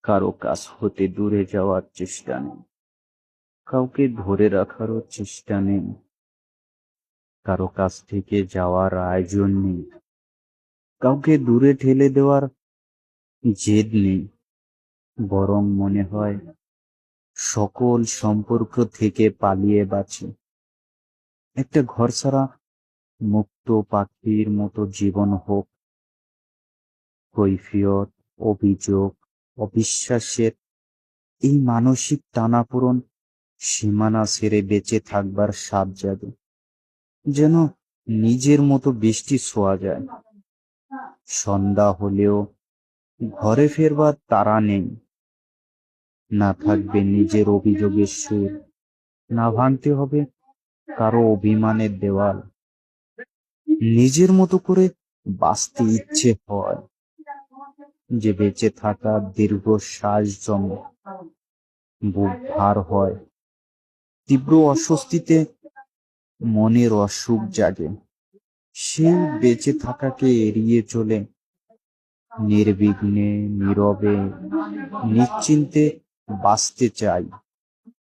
কারো কাছ হতে দূরে যাওয়ার চেষ্টা নেই, কাউকে ধরে রাখারও চেষ্টা নেই, কারো কাছ থেকে যাওয়ার আয়োজন নেই, কাউকে দূরে ঠেলে দেওয়ার জেদ নেই। বরং মনে হয় সকল সম্পর্ক থেকে পালিয়ে বাঁচি, একটা ঘরছাড়া মুক্ত পাখির মতো জীবন হোক। কৈফিয়ত, অভিযোগ, অবিশ্বাসের এই মানসিক টানাপোড়েন সীমানা ছেড়ে বেঁচে থাকবার স্বাদ জাগে, যেন নিজের মতো বৃষ্টি ছোঁয়া যায়। সন্ধ্যা হলেও ঘরে ফেরবার তাড়া নেই, না থাকবে নিজের অভিযোগের সুর, না ভাঙতে হবে কারো অভিমানের দেওয়াল। নিজের মতো করে বাঁচতে ইচ্ছে হয়, যে বেঁচে থাকা দীর্ঘ শ্বাস জমে, বুক ভার হয়, তীব্র অস্বস্তিতে মনের অসুখ জাগে। সেই বেঁচে থাকাকে এড়িয়ে চলে নির্বিঘ্নে, নীরবে, নিশ্চিন্তে বাঁচতে চাই।